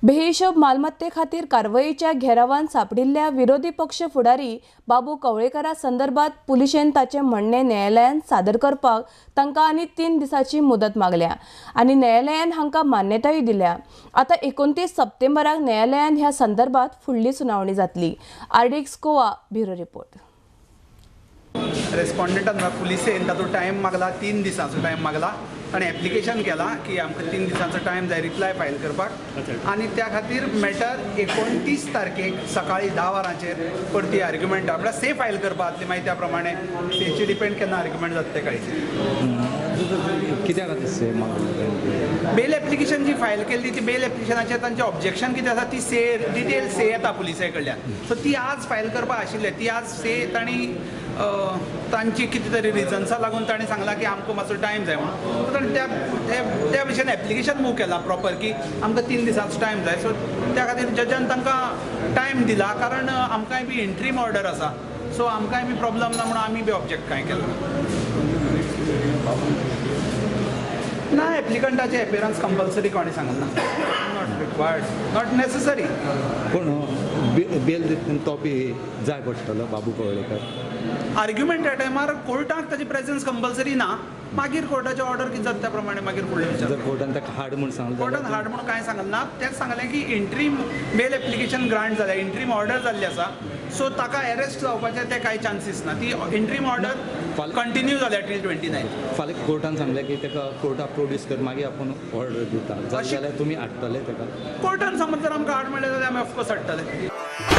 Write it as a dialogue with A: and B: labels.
A: बेहिशोब मालमत्ते खातीर कारवाईच्या घेरावान सापडिल्ल्या विरोधी पक्ष फुडारी बाबू कवळेकरा संदर्भात पुलिशेन ताचे म्हणणे न्यायालयान सादर करपाक तांकां आनी 3 दिसांची मुदत मागल्या आनी न्यायालयान हांकां मान्यताय दिल्या। आता 29 सप्टेंबराक न्यायालयान ह्या संदर्भात फुडली सुनावणी जातली। RDX Goa bureau report.
B: रेस्पॉन्डेंटान पुलिसेन तातूंत टायम मागला, 3 दिसांचो टायम मागला आणि एप्लिकेशन केला की आमकां 3 दिसांचो टायम जाय रिप्लाय फायल करपाक आणि त्या खातीर मॅटर 29 तारखेक सकाळी 10 वरांचेर परती आर्ग्युमेंटा म्हळ्यार से फायल करपाक जातली। मागीर त्या प्रमाणे सेची डिपेंड केन्ना आर्ग्युमेंट जाता ते कळचे।
C: कित्याक से
B: बेल एप्लिकेशन जी फायल केल्ली ती बेल एप्लिकेशनाचेर तांचें ऑब्जेक्शन कितें आसा ती से डिटेल से येता पुलिसां कडल्यान, सो ती आज फायल करपाक आशिल्ले। ती आज से तांणी तांची कितें तरी रिजन्सा लागून तांणी सांगलां की आमकां मातसो टायम जाय म्हणून, ताणें त्या विशयान एप्लिकेशन मूव केलां प्रॉपर की आमकां 3 दिसांचो टायम जाय। सो त्या खातीर जजान तांकां टायम दिला, कारण आमकांय बी इंट्रीम ऑर्डर आसा, सो आमकांय बी प्रॉब्लम ना म्हणून आमी बी ऑब्जेक्ट कांय केलें ना। एप्लिकंटाचे एपियरन्स कंपल्सरी कोणी सांगला नॉट रिक्वायर्ड, नॉट नेसेसरी।
C: पूण बेल तो बी जाय पडटलो बाबू कवळेकर।
B: आर्ग्युमेंट त्या टायमार कोर्टाक ताची प्रेझन्स कंपल्सरी ना, मागीर कोर्टाचे ऑर्डर कितें जाता त्या प्रमाणे मागीर फुडले विचार।
C: जर कोर्टान ताका हाड म्हूण सांगलें,
B: कोर्टान हाड म्हणून कांय सांगलें ना, तेंच सांगलें की इंट्रीम बेल एप्लिकेशन ग्रांट जालें, इंट्रीम ऑर्डर जाल्ली आसा, सो ताका अरेस्ट जावपाचे ते कांय चान्सीस ना। ती इंट्रीम ऑर्डर कंटिन्यू जाल्या टील 29।
C: फाल्यां कोर्टान सांगलें की ताका कोर्टाक प्रोड्यूस कर, मागीर आपूण ऑर्डर दिता, जाल्यार तुमी हाडटले ताका।
B: कोर्टान समज जर आमकां हाड मेळ्ळें जाल्यार आमी ऑफकोर्स हाडटले।